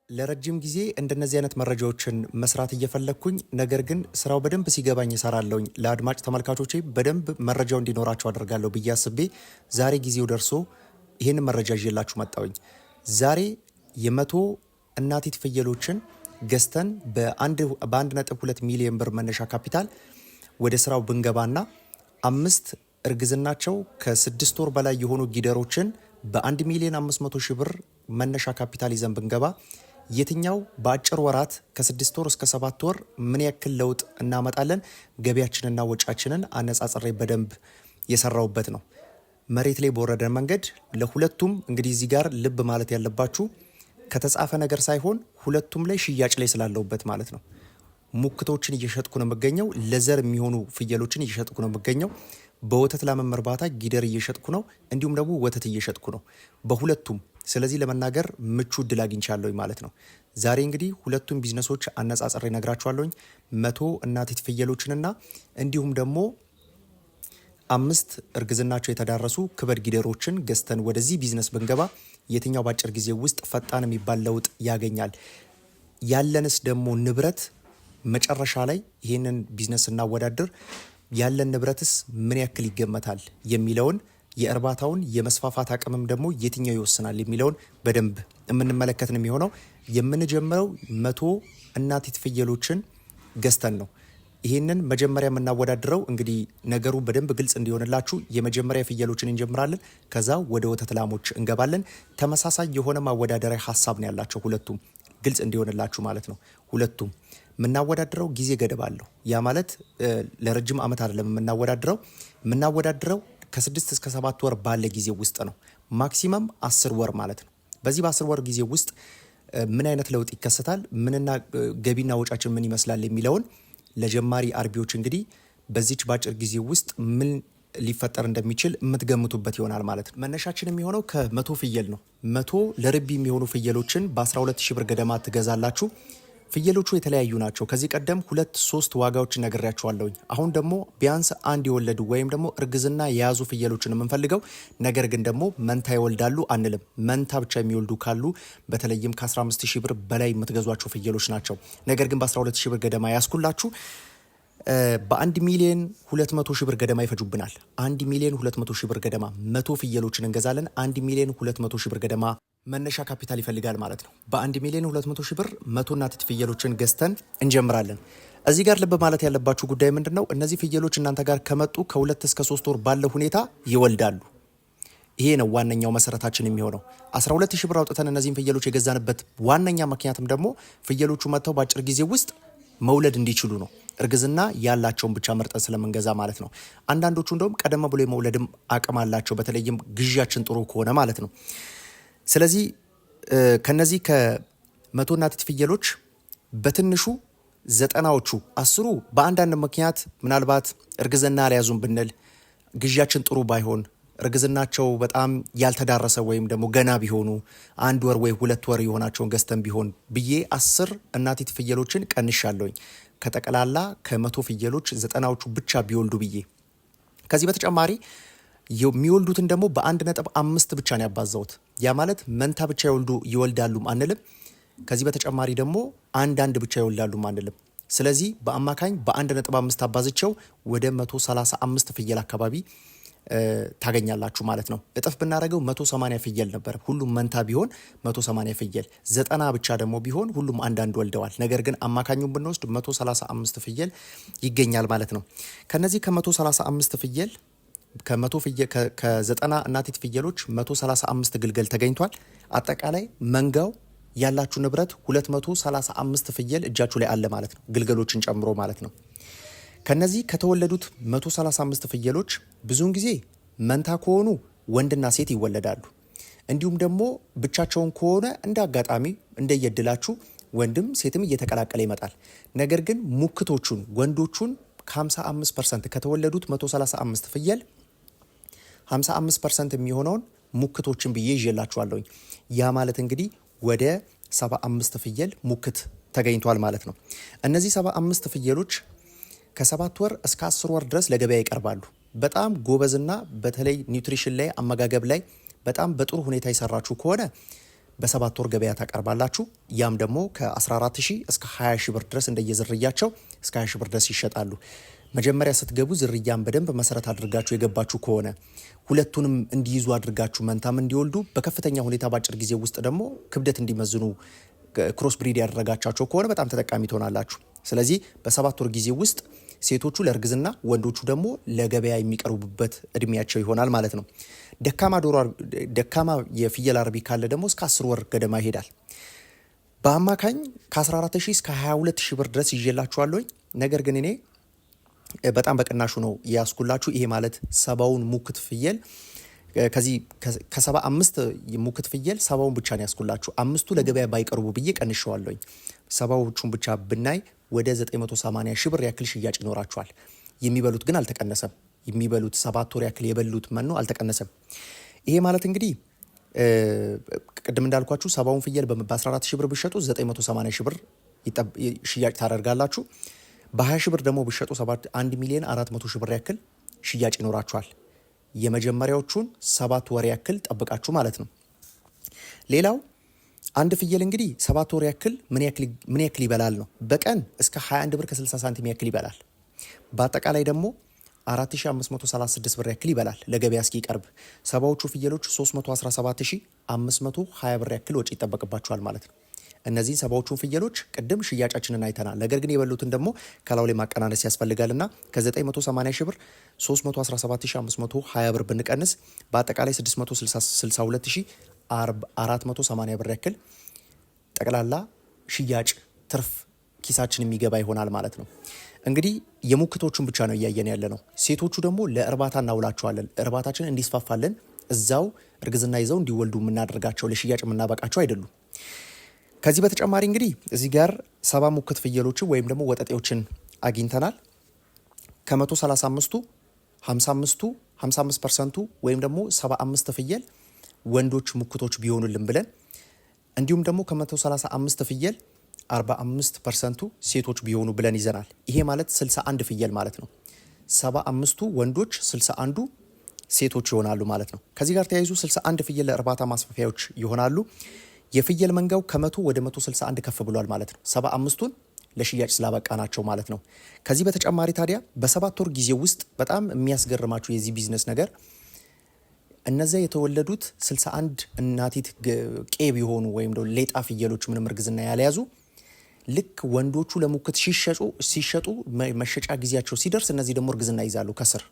ለረጅም ጊዜ እንደነዚህ አይነት መረጃዎችን መስራት እየፈለኩኝ ነገር ግን ስራው በደንብ ሲገባኝ እሰራለሁኝ ለአድማጭ ተመልካቾቼ በደንብ መረጃው እንዲኖራቸው አደርጋለሁ ብዬ አስቤ ዛሬ ጊዜው ደርሶ ይሄን መረጃ ይዤላችሁ መጣሁኝ። ዛሬ የመቶ እናቲት ፍየሎችን ገዝተን በ1.2 ሚሊዮን ብር መነሻ ካፒታል ወደ ስራው ብንገባና 5 እርግዝናቸው ከ6 ወር በላይ የሆኑ ጊደሮችን በ1 ሚሊዮን 500 ሺህ ብር መነሻ ካፒታል ይዘን ብንገባ የትኛው በአጭር ወራት ከ6 ወር እስከ 7 ወር ምን ያክል ለውጥ እናመጣለን ገቢያችንና ወጫችንን አነጻጽሬ በደንብ የሰራውበት ነው። መሬት ላይ በወረደ መንገድ ለሁለቱም እንግዲህ እዚህ ጋር ልብ ማለት ያለባችሁ ከተጻፈ ነገር ሳይሆን ሁለቱም ላይ ሽያጭ ላይ ስላለውበት ማለት ነው። ሙክቶችን እየሸጥኩ ነው የምገኘው። ለዘር የሚሆኑ ፍየሎችን እየሸጥኩ ነው የምገኘው። በወተት ላም እርባታ ጊደር እየሸጥኩ ነው፣ እንዲሁም ደግሞ ወተት እየሸጥኩ ነው በሁለቱም። ስለዚህ ለመናገር ምቹ እድል አግኝቻለሁኝ ማለት ነው። ዛሬ እንግዲህ ሁለቱም ቢዝነሶች አነጻጽሬ ነግራችኋለሁኝ። 100 እናቲት ፍየሎችንና እንዲሁም ደግሞ 5 እርግዝናቸው የተዳረሱ ክበድ ጊደሮችን ገዝተን ወደዚህ ቢዝነስ ብንገባ የትኛው ባጭር ጊዜ ውስጥ ፈጣን የሚባል ለውጥ ያገኛል፣ ያለንስ ደግሞ ንብረት መጨረሻ ላይ ይህንን ቢዝነስ እናወዳድር ያለን ንብረትስ ምን ያክል ይገመታል የሚለውን የእርባታውን የመስፋፋት አቅምም ደግሞ የትኛው ይወስናል የሚለውን በደንብ የምንመለከት ነው የሚሆነው። የምንጀምረው 100 እናቲት ፍየሎችን ገዝተን ነው። ይህንን መጀመሪያ የምናወዳድረው እንግዲህ ነገሩ በደንብ ግልጽ እንዲሆንላችሁ የመጀመሪያ ፍየሎችን እንጀምራለን። ከዛ ወደ ወተት ላሞች እንገባለን። ተመሳሳይ የሆነ ማወዳደሪያ ሀሳብ ነው ያላቸው ሁለቱም፣ ግልጽ እንዲሆንላችሁ ማለት ነው። ሁለቱም የምናወዳድረው ጊዜ ገደብ አለው። ያ ማለት ለረጅም ዓመት አይደለም የምናወዳድረው ከ6 እስከ 7 ወር ባለ ጊዜ ውስጥ ነው። ማክሲመም 10 ወር ማለት ነው። በዚህ በ10 ወር ጊዜ ውስጥ ምን አይነት ለውጥ ይከሰታል፣ ምንና ገቢና ወጫችን ምን ይመስላል የሚለውን ለጀማሪ አርቢዎች እንግዲህ በዚች ባጭር ጊዜ ውስጥ ምን ሊፈጠር እንደሚችል የምትገምቱበት ይሆናል ማለት ነው። መነሻችን የሚሆነው ከ100 ፍየል ነው። 100 ለርቢ የሚሆኑ ፍየሎችን በ12000 ብር ገደማ ትገዛላችሁ። ፍየሎቹ የተለያዩ ናቸው። ከዚህ ቀደም 2-3 ዋጋዎችን ነግሬያችኋለሁኝ። አሁን ደግሞ ቢያንስ አንድ የወለዱ ወይም ደግሞ እርግዝና የያዙ ፍየሎችን የምንፈልገው፣ ነገር ግን ደግሞ መንታ ይወልዳሉ አንልም። መንታ ብቻ የሚወልዱ ካሉ በተለይም ከ15000 ብር በላይ የምትገዟቸው ፍየሎች ናቸው። ነገር ግን በ12000 ብር ገደማ ያስኩላችሁ በ1 ሚሊዮን 200 ሺህ ብር ገደማ ይፈጁብናል። 1 ሚሊዮን 200 ሺህ ብር ገደማ 100 ፍየሎችን እንገዛለን። 1 ሚሊዮን 200 ሺህ ብር ገደማ መነሻ ካፒታል ይፈልጋል ማለት ነው። በ1 ሚሊዮን 200 ሺህ ብር 100 እናቲት ፍየሎችን ገዝተን እንጀምራለን። እዚህ ጋር ልብ ማለት ያለባችሁ ጉዳይ ምንድነው? እነዚህ ፍየሎች እናንተ ጋር ከመጡ ከ2 እስከ 3 ወር ባለው ሁኔታ ይወልዳሉ። ይሄ ነው ዋነኛው መሰረታችን የሚሆነው። 12000 ብር አውጥተን እነዚህን ፍየሎች የገዛንበት ዋነኛ ምክንያትም ደግሞ ፍየሎቹ መጥተው በአጭር ጊዜ ውስጥ መውለድ እንዲችሉ ነው። እርግዝና ያላቸውን ብቻ መርጠን ስለምንገዛ ማለት ነው። አንዳንዶቹ እንደውም ቀደም ብሎ የመውለድም አቅም አላቸው፣ በተለይም ግዢያችን ጥሩ ከሆነ ማለት ነው። ስለዚህ ከነዚህ ከ100 እናቲት ፍየሎች በትንሹ 90ዎቹ 10ሩ በአንዳንድ ምክንያት ምናልባት እርግዝና አልያዙም ብንል፣ ግዢያችን ጥሩ ባይሆን፣ እርግዝናቸው በጣም ያልተዳረሰ ወይም ደግሞ ገና ቢሆኑ 1 ወር ወይ 2 ወር የሆናቸውን ገዝተን ቢሆን ብዬ 10 እናቲት ፍየሎችን ቀንሻለሁኝ። ከጠቅላላ ከ100 ፍየሎች 90ዎቹ ብቻ ቢወልዱ ብዬ። ከዚህ በተጨማሪ የሚወልዱትን ደግሞ በ1.5 ብቻ ነው ያባዛውት። ያ ማለት መንታ ብቻ ይወልዳሉም አንልም። ከዚህ በተጨማሪ ደግሞ አንዳንድ ብቻ ይወልዳሉም አንልም። ስለዚህ በአማካኝ በ1.5 አባዝቸው ወደ 135 ፍየል አካባቢ ታገኛላችሁ ማለት ነው። እጥፍ ብናደርገው 180 ፍየል ነበር ሁሉም መንታ ቢሆን 180 ፍየል፣ 90 ብቻ ደግሞ ቢሆን ሁሉም አንዳንድ ወልደዋል። ነገር ግን አማካኙን ብንወስድ 135 ፍየል ይገኛል ማለት ነው። ከነዚህ ከ135 ፍየል ከ90 እናቲት ፍየሎች 135 ግልገል ተገኝቷል። አጠቃላይ መንጋው ያላችሁ ንብረት 235 ፍየል እጃችሁ ላይ አለ ማለት ነው፣ ግልገሎችን ጨምሮ ማለት ነው። ከነዚህ ከተወለዱት 135 ፍየሎች ብዙውን ጊዜ መንታ ከሆኑ ወንድና ሴት ይወለዳሉ። እንዲሁም ደግሞ ብቻቸውን ከሆነ እንደ አጋጣሚ እንደየድላችሁ ወንድም ሴትም እየተቀላቀለ ይመጣል። ነገር ግን ሙክቶቹን ወንዶቹን ከ55% ከተወለዱት 135 ፍየል 55% የሚሆነውን ሙክቶችን ብዬ ይዤላችኋለሁኝ። ያ ማለት እንግዲህ ወደ 75 ፍየል ሙክት ተገኝቷል ማለት ነው። እነዚህ 75 ፍየሎች ከ7 ወር እስከ 10 ወር ድረስ ለገበያ ይቀርባሉ። በጣም ጎበዝና በተለይ ኒውትሪሽን ላይ አመጋገብ ላይ በጣም በጥሩ ሁኔታ ይሰራችሁ ከሆነ በ7 ወር ገበያ ታቀርባላችሁ። ያም ደግሞ ከ14000 እስከ 20000 ብር ድረስ እንደየዝርያቸው እስከ 20000 ብር ድረስ ይሸጣሉ። መጀመሪያ ስትገቡ ዝርያን በደንብ መሰረት አድርጋችሁ የገባችሁ ከሆነ ሁለቱንም እንዲይዙ አድርጋችሁ መንታም እንዲወልዱ በከፍተኛ ሁኔታ በአጭር ጊዜ ውስጥ ደግሞ ክብደት እንዲመዝኑ ክሮስ ብሪድ ያደረጋቻቸው ከሆነ በጣም ተጠቃሚ ትሆናላችሁ። ስለዚህ በ7 ወር ጊዜ ውስጥ ሴቶቹ ለእርግዝና ወንዶቹ ደግሞ ለገበያ የሚቀርቡበት እድሜያቸው ይሆናል ማለት ነው። ደካማ የፍየል አርቢ ካለ ደግሞ እስከ 10 ወር ገደማ ይሄዳል። በአማካኝ ከ14000 እስከ 22000 ብር ድረስ ይዤላችኋለሁ። ነገር ግን እኔ በጣም በቅናሹ ነው ያስኩላችሁ። ይሄ ማለት 70ውን ሙክት ፍየል ከዚህ ከ75 ሙክት ፍየል 70ውን ብቻ ነው ያስኩላችሁ። አምስቱ ለገበያ ባይቀርቡ ብዬ ቀንሼዋለሁኝ። 70ዎቹን ብቻ ብናይ ወደ 980 ሺህ ብር ያክል ሽያጭ ይኖራቸዋል። የሚበሉት ግን አልተቀነሰም። የሚበሉት 7 ወር ያክል የበሉት መኖ አልተቀነሰም። ይሄ ማለት እንግዲህ ቅድም እንዳልኳችሁ 70ውን ፍየል በ14 ሺህ ብር ብሸጡ 980 ሺህ ብር ሽያጭ ታደርጋላችሁ። በ20 ሺህ ብር ደግሞ ብሸጡ 1 ሚሊዮን 400 ሺህ ብር ያክል ሽያጭ ይኖራቸዋል። የመጀመሪያዎቹን 7 ወር ያክል ጠብቃችሁ ማለት ነው። ሌላው አንድ ፍየል እንግዲህ 7 ወር ያክል ምን ያክል ይበላል ነው። በቀን እስከ 21 ብር ከ60 ሳንቲም ያክል ይበላል። በአጠቃላይ ደግሞ 4536 ብር ያክል ይበላል ለገበያ እስኪቀርብ። 70ዎቹ ፍየሎች 317520 ብር ያክል ወጪ ይጠበቅባቸዋል ማለት ነው። እነዚህ 70ዎቹን ፍየሎች ቅድም ሽያጫችንን አይተናል። ነገር ግን የበሉትን ደግሞ ከላው ላይ ማቀናነስ ያስፈልጋልና ከ980 ሺህ ብር 317520 ብር ብንቀንስ በአጠቃላይ 662480 ብር ያክል ጠቅላላ ሽያጭ ትርፍ ኪሳችን የሚገባ ይሆናል ማለት ነው። እንግዲህ የሙክቶቹን ብቻ ነው እያየን ያለ ነው። ሴቶቹ ደግሞ ለእርባታ እናውላቸዋለን። እርባታችን እንዲስፋፋለን እዛው እርግዝና ይዘው እንዲወልዱ የምናደርጋቸው ለሽያጭ የምናበቃቸው አይደሉም። ከዚህ በተጨማሪ እንግዲህ እዚህ ጋር 70 ሙክት ፍየሎችን ወይም ደግሞ ወጠጤዎችን አግኝተናል። ከ135ቱ 55% ወይም ደግሞ 75 ፍየል ወንዶች ሙክቶች ቢሆኑልን ብለን እንዲሁም ደግሞ ከ135 ፍየል 45% ሴቶች ቢሆኑ ብለን ይዘናል። ይሄ ማለት 61 ፍየል ማለት ነው። 75ቱ ወንዶች 61ዱ ሴቶች ይሆናሉ ማለት ነው። ከዚህ ጋር ተያይዞ 61 ፍየል ለእርባታ ማስፋፊያዎች ይሆናሉ። የፍየል መንጋው ከ100 ወደ 161 ከፍ ብሏል ማለት ነው። 75ቱን ለሽያጭ ስላበቃ ናቸው ማለት ነው። ከዚህ በተጨማሪ ታዲያ በ7 ወር ጊዜ ውስጥ በጣም የሚያስገርማቸው የዚህ ቢዝነስ ነገር እነዚያ የተወለዱት 61 እናቲት ቄብ የሆኑ ወይም ደግሞ ሌጣ ፍየሎች ምንም እርግዝና ያልያዙ ልክ ወንዶቹ ለሙክት ሲሸጡ መሸጫ ጊዜያቸው ሲደርስ እነዚህ ደግሞ እርግዝና ይዛሉ ከስር።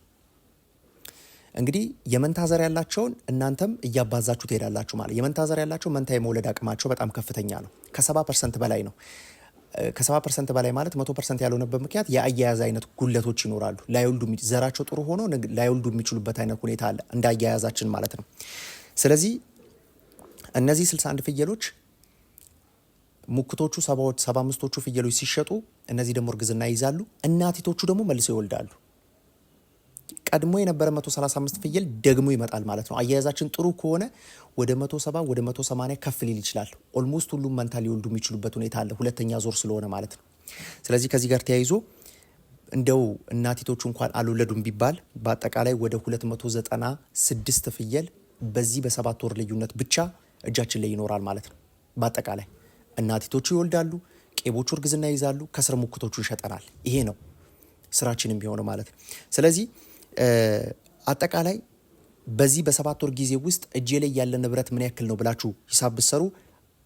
እንግዲህ የመንታዘር ያላቸውን እናንተም እያባዛችሁ ትሄዳላችሁ ማለት። የመንታዘር ያላቸው መንታ የመውለድ አቅማቸው በጣም ከፍተኛ ነው። ከ70% በላይ ነው። ከ70% በላይ ማለት 100% ያልሆነበት ምክንያት የአያያዝ አይነት ጉለቶች ይኖራሉ። ላይወልዱ ዘራቸው ጥሩ ሆኖ ላይወልዱ የሚችሉበት አይነት ሁኔታ አለ እንደ አያያዛችን ማለት ነው። ስለዚህ እነዚህ 61 ፍየሎች ሙክቶቹ 75ቶቹ ፍየሎች ሲሸጡ እነዚህ ደግሞ እርግዝና ይይዛሉ። እናቲቶቹ ደግሞ መልሰው ይወልዳሉ። ቀድሞ የነበረ 135 ፍየል ደግሞ ይመጣል ማለት ነው። አያያዛችን ጥሩ ከሆነ ወደ 170 ወደ 180 ከፍ ሊል ይችላል። ኦልሞስት ሁሉም መንታ ሊወልዱ የሚችሉበት ሁኔታ አለ፣ ሁለተኛ ዞር ስለሆነ ማለት ነው። ስለዚህ ከዚህ ጋር ተያይዞ እንደው እናቲቶቹ እንኳን አልወለዱም ቢባል በአጠቃላይ ወደ 296 ፍየል በዚህ በ7 ወር ልዩነት ብቻ እጃችን ላይ ይኖራል ማለት ነው። በአጠቃላይ እናቲቶቹ ይወልዳሉ፣ ቄቦቹ እርግዝና ይይዛሉ፣ ከስር ሙክቶቹ ይሸጠናል። ይሄ ነው ስራችን የሚሆነው ማለት ነው። ስለዚህ አጠቃላይ በዚህ በ7 ወር ጊዜ ውስጥ እጄ ላይ ያለ ንብረት ምን ያክል ነው ብላችሁ ሂሳብ ብትሰሩ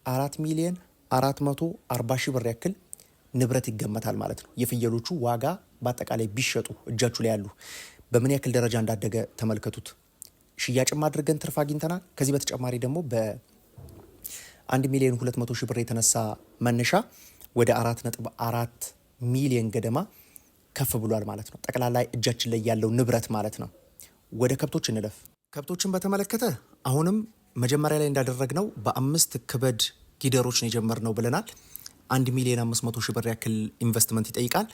4 ሚሊዮን 440 ሺህ ብር ያክል ንብረት ይገመታል ማለት ነው። የፍየሎቹ ዋጋ በአጠቃላይ ቢሸጡ እጃችሁ ላይ ያሉ በምን ያክል ደረጃ እንዳደገ ተመልከቱት። ሽያጭም አድርገን ትርፍ አግኝተናል። ከዚህ በተጨማሪ ደግሞ በ1 ሚሊዮን 200 ሺህ ብር የተነሳ መነሻ ወደ 4.4 ሚሊዮን ገደማ ከፍ ብሏል ማለት ነው። ጠቅላላ እጃችን ላይ ያለው ንብረት ማለት ነው። ወደ ከብቶች እንለፍ። ከብቶችን በተመለከተ አሁንም መጀመሪያ ላይ እንዳደረግነው በ5 ክበድ ጊደሮች ነው የጀመርነው ብለናል። 1 ሚሊዮን 500 ሺህ ብር ያክል ኢንቨስትመንት ይጠይቃል።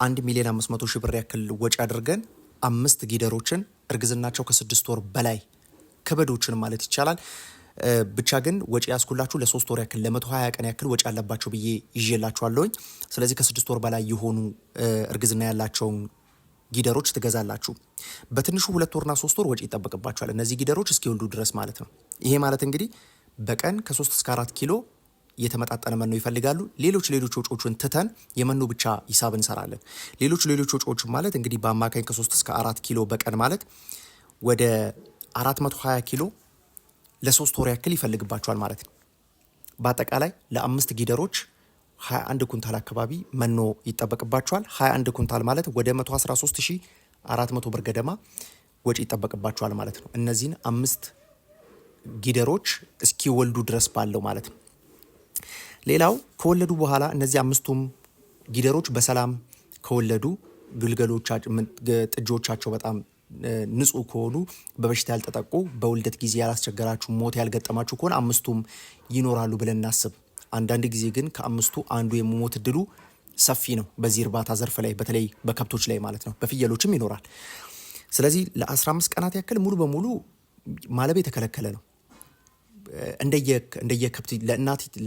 1 ሚሊዮን 500 ሺህ ብር ያክል ወጪ አድርገን 5 ጊደሮችን እርግዝናቸው ከ6 ወር በላይ ክበዶችን ማለት ይቻላል። ብቻ ግን ወጪ ያስኩላችሁ ለ3 ወር ያክል ለ120 ቀን ያክል ወጪ ያለባቸው ብዬ ይዤላችኋለሁኝ። ስለዚህ ከ6 ወር በላይ የሆኑ እርግዝና ያላቸውን ጊደሮች ትገዛላችሁ። በትንሹ 2 ወርና 3 ወር ወጪ ይጠበቅባቸዋል እነዚህ ጊደሮች እስኪወልዱ ድረስ ማለት ነው። ይሄ ማለት እንግዲህ በቀን ከ3 እስከ 4 ኪሎ የተመጣጠነ መኖ ይፈልጋሉ። ሌሎች ወጪዎችን ትተን የመኖ ብቻ ሂሳብ እንሰራለን። ሌሎች ወጪዎችን ማለት እንግዲህ በአማካኝ ከ3 እስከ 4 ኪሎ በቀን ማለት ወደ 420 ኪሎ ለ3 ወር ያክል ይፈልግባቸዋል ማለት ነው። በአጠቃላይ ለ5 ጊደሮች 21 ኩንታል አካባቢ መኖ ይጠበቅባቸዋል። 21 ኩንታል ማለት ወደ 113400 ብር ገደማ ወጪ ይጠበቅባቸዋል ማለት ነው። እነዚህን 5 ጊደሮች እስኪወልዱ ድረስ ባለው ማለት ነው። ሌላው ከወለዱ በኋላ እነዚህ 5ቱም ጊደሮች በሰላም ከወለዱ ጥጆቻቸው በጣም ንጹህ ከሆኑ በበሽታ ያልተጠቁ በውልደት ጊዜ ያላስቸገራችሁ ሞት ያልገጠማችሁ ከሆነ 5ቱም ይኖራሉ ብለን እናስብ። አንዳንድ ጊዜ ግን ከ5ቱ አንዱ የመሞት እድሉ ሰፊ ነው በዚህ እርባታ ዘርፍ ላይ በተለይ በከብቶች ላይ ማለት ነው። በፍየሎችም ይኖራል። ስለዚህ ለ15 ቀናት ያክል ሙሉ በሙሉ ማለብ የተከለከለ ነው። እንደየ ከብት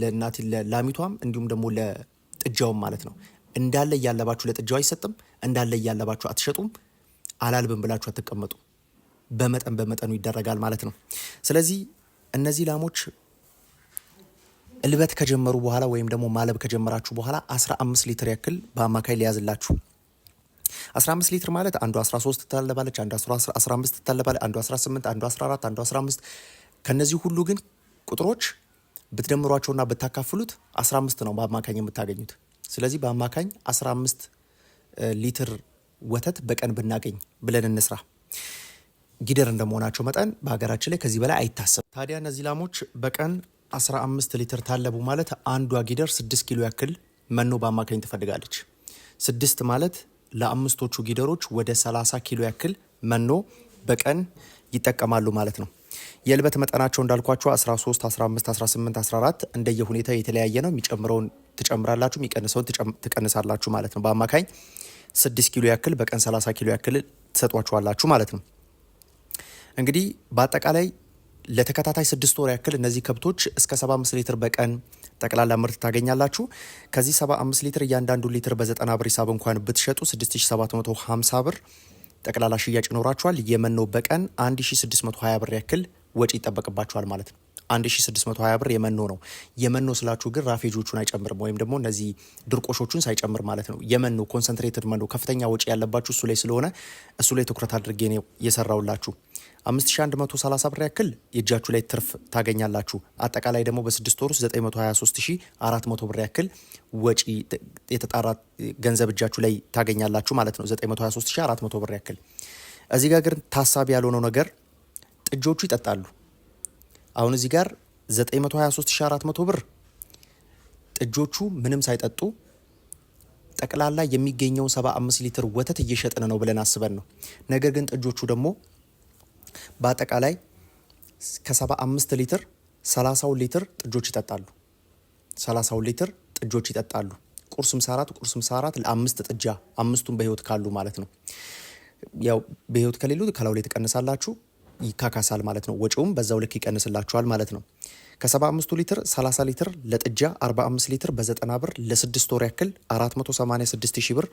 ለእናት ለላሚቷም እንዲሁም ደግሞ ለጥጃውም ማለት ነው። እንዳለ እያለባችሁ ለጥጃው አይሰጥም፣ እንዳለ እያለባችሁ አትሸጡም፣ አላልብም ብላችሁ አትቀመጡ። በመጠኑ ይደረጋል ማለት ነው። ስለዚህ እነዚህ ላሞች እልበት ከጀመሩ በኋላ ወይም ደግሞ ማለብ ከጀመራችሁ በኋላ 15 ሊትር ያክል በአማካይ ሊያዝላችሁ። 15 ሊትር ማለት አንዱ 13 ትታለባለች፣ አንዱ 15 ትታለባለች፣ አንዱ 18፣ አንዱ 14፣ አንዱ 15። ከነዚህ ሁሉ ግን ቁጥሮች ብትደምሯቸውና ብታካፍሉት 15 ነው በአማካኝ የምታገኙት። ስለዚህ በአማካኝ 15 ሊትር ወተት በቀን ብናገኝ ብለን እንስራ። ጊደር እንደመሆናቸው መጠን በሀገራችን ላይ ከዚህ በላይ አይታሰብም። ታዲያ እነዚህ ላሞች በቀን 15 ሊትር ታለቡ ማለት አንዷ ጊደር 6 ኪሎ ያክል መኖ በአማካኝ ትፈልጋለች። 6 ማለት ለአምስቶቹ ጊደሮች ወደ 30 ኪሎ ያክል መኖ በቀን ይጠቀማሉ ማለት ነው። የእልበት መጠናቸው እንዳልኳቸው 13፣ 15፣ 18፣ 14 እንደየ ሁኔታ የተለያየ ነው። የሚጨምረውን ትጨምራላችሁ፣ የሚቀንሰውን ትቀንሳላችሁ ማለት ነው። በአማካኝ 6 ኪሎ ያክል በቀን 30 ኪሎ ያክል ትሰጧቸዋላችሁ ማለት ነው። እንግዲህ በአጠቃላይ ለተከታታይ 6 ወር ያክል እነዚህ ከብቶች እስከ 75 ሊትር በቀን ጠቅላላ ምርት ታገኛላችሁ። ከዚህ 75 ሊትር እያንዳንዱ ሊትር በ90 ብር ሂሳብ እንኳን ብትሸጡ 6750 ብር ጠቅላላ ሽያጭ ይኖራችኋል። የመኖ በቀን 1620 ብር ያክል ወጪ ይጠበቅባችኋል ማለት ነው። 1620 ብር የመኖ ነው። የመኖ ስላችሁ ግን ራፌጆቹን አይጨምርም፣ ወይም ደግሞ እነዚህ ድርቆሾቹን ሳይጨምር ማለት ነው። የመኖ ኮንሰንትሬትድ መኖ ከፍተኛ ወጪ ያለባችሁ እሱ ላይ ስለሆነ እሱ ላይ ትኩረት አድርጌ ነው የሰራውላችሁ። 5130 ብር ያክል የእጃችሁ ላይ ትርፍ ታገኛላችሁ። አጠቃላይ ደግሞ በ6 ወር ውስጥ 923400 ብር ያክል ወጪ የተጣራ ገንዘብ እጃችሁ ላይ ታገኛላችሁ ማለት ነው። 923400 ብር ያክል። እዚህ ጋር ግን ታሳቢ ያልሆነው ነገር ጥጆቹ ይጠጣሉ። አሁን እዚህ ጋር 923400 ብር ጥጆቹ ምንም ሳይጠጡ ጠቅላላ የሚገኘው 75 ሊትር ወተት እየሸጥን ነው ብለን አስበን ነው። ነገር ግን ጥጆቹ ደግሞ በአጠቃላይ ከ75 ሊትር 30 ሊትር ጥጆች ይጠጣሉ። 30 ሊትር ጥጆች ይጠጣሉ። ቁርስም ሰዓራት ለአምስት ጥጃ፣ አምስቱም በህይወት ካሉ ማለት ነው። ያው በህይወት ከሌሉ ከላው ላይ ትቀንሳላችሁ፣ ይካካሳል ማለት ነው። ወጪውም በዛው ልክ ይቀንስላችኋል ማለት ነው። ከ75 ሊትር 30 ሊትር ለጥጃ 45 ሊትር በ90 ብር ለ6 ወር ያክል 486 ሺህ ብር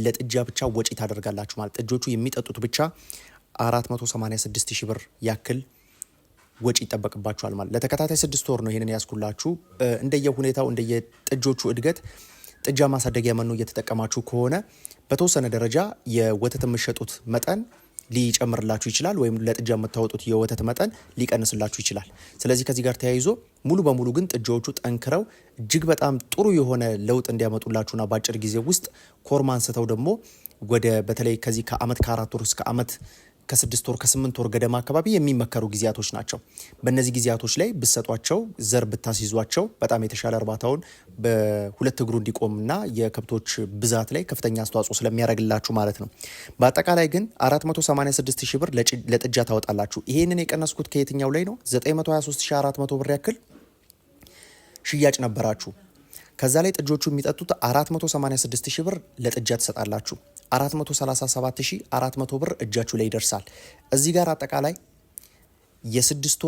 ለጥጃ ብቻ ወጪ ታደርጋላችሁ ማለት ጥጆቹ የሚጠጡት ብቻ 486 ሺህ ብር ያክል ወጪ ይጠበቅባችኋል ማለት። ለተከታታይ 6 ወር ነው ይሄንን ያስኩላችሁ። እንደየሁኔታው እንደየጥጆቹ እድገት ጥጃ ማሳደጊያ መኖ እየተጠቀማችሁ ከሆነ በተወሰነ ደረጃ የወተት የምትሸጡት መጠን ሊጨምርላችሁ ይችላል፣ ወይም ለጥጃ የምታወጡት የወተት መጠን ሊቀንስላችሁ ይችላል። ስለዚህ ከዚህ ጋር ተያይዞ ሙሉ በሙሉ ግን ጥጃዎቹ ጠንክረው እጅግ በጣም ጥሩ የሆነ ለውጥ እንዲያመጡላችሁና በአጭር ጊዜ ውስጥ ኮርማ አንስተው ደግሞ ወደ በተለይ ከዚህ ከአመት ከ4 ወር እስከ አመት ከ6 ወር ከ8 ወር ገደማ አካባቢ የሚመከሩ ጊዜያቶች ናቸው። በእነዚህ ጊዜያቶች ላይ ብትሰጧቸው፣ ዘር ብታስይዟቸው በጣም የተሻለ እርባታውን በሁለት እግሩ እንዲቆምና የከብቶች ብዛት ላይ ከፍተኛ አስተዋጽኦ ስለሚያደርግላችሁ ማለት ነው። በአጠቃላይ ግን 486 ሺህ ብር ለጥጃ ታወጣላችሁ። ይሄንን የቀነስኩት ከየትኛው ላይ ነው? 923400 ብር ያክል ሽያጭ ነበራችሁ። ከዛ ላይ ጥጆቹ የሚጠጡት 486 ሺህ ብር ለጥጃ ትሰጣላችሁ። 437400 ብር እጃችሁ ላይ ይደርሳል። እዚህ ጋር አጠቃላይ የ6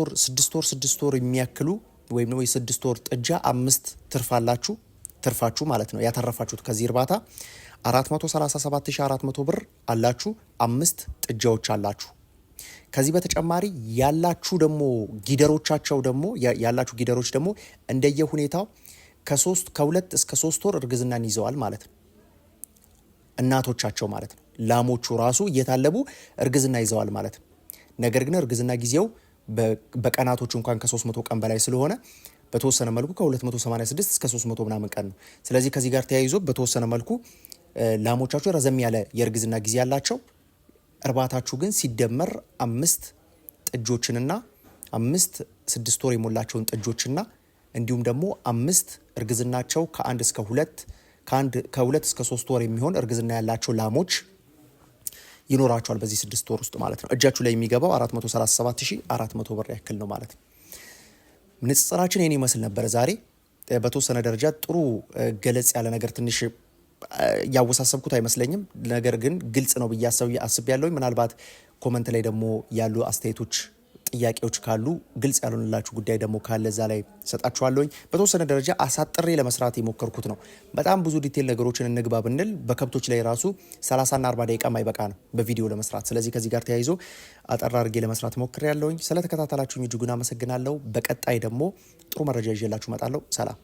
ወር የሚያክሉ ወይም ደግሞ የ6 ወር ጥጃ 5 ትርፋችሁ ማለት ነው። ያተረፋችሁት ከዚህ እርባታ 437400 ብር አላችሁ። 5 ጥጃዎች አላችሁ። ከዚህ በተጨማሪ ያላችሁ ደግሞ ጊደሮቻቸው ደግሞ ያላችሁ ጊደሮች ደግሞ እንደየ ሁኔታው ከ2 እስከ 3 ወር እርግዝናን ይዘዋል ማለት ነው። እናቶቻቸው ማለት ነው። ላሞቹ ራሱ እየታለቡ እርግዝና ይዘዋል ማለት ነው። ነገር ግን እርግዝና ጊዜው በቀናቶቹ እንኳን ከ300 ቀን በላይ ስለሆነ በተወሰነ መልኩ ከ286 እስከ 300 ምናምን ቀን ነው። ስለዚህ ከዚህ ጋር ተያይዞ በተወሰነ መልኩ ላሞቻችሁ ረዘም ያለ የእርግዝና ጊዜ ያላቸው፣ እርባታችሁ ግን ሲደመር 5 ጥጆችንና 5 6 ወር የሞላቸውን ጥጆችና እንዲሁም ደግሞ 5 እርግዝናቸው ከ1 እስከ 2 ከ2 እስከ 3 ወር የሚሆን እርግዝና ያላቸው ላሞች ይኖራቸዋል በዚህ 6 ወር ውስጥ ማለት ነው። እጃችሁ ላይ የሚገባው 437400 ብር ያክል ነው ማለት ነው። ንጽጽራችን ይህን ይመስል ነበር ዛሬ። በተወሰነ ደረጃ ጥሩ ገለጽ ያለ ነገር ትንሽ ያወሳሰብኩት አይመስለኝም። ነገር ግን ግልጽ ነው ብዬ አስቤያለሁ። ምናልባት ኮመንት ላይ ደግሞ ያሉ አስተያየቶች፣ ጥያቄዎች ካሉ ግልጽ ያልሆነላችሁ ጉዳይ ደግሞ ካለ እዛ ላይ ሰጣችኋለሁኝ። በተወሰነ ደረጃ አሳጥሬ ለመስራት የሞከርኩት ነው። በጣም ብዙ ዲቴል ነገሮችን እንግባ ብንል በከብቶች ላይ ራሱ 30 እና 40 ደቂቃ ማይበቃ ነው በቪዲዮ ለመስራት። ስለዚህ ከዚህ ጋር ተያይዞ አጠር አድርጌ ለመስራት ሞክሬያለሁኝ። ስለተከታተላችሁኝ እጅጉን አመሰግናለሁ። በቀጣይ ደግሞ ጥሩ መረጃ ይዤላችሁ እመጣለሁ። ሰላም።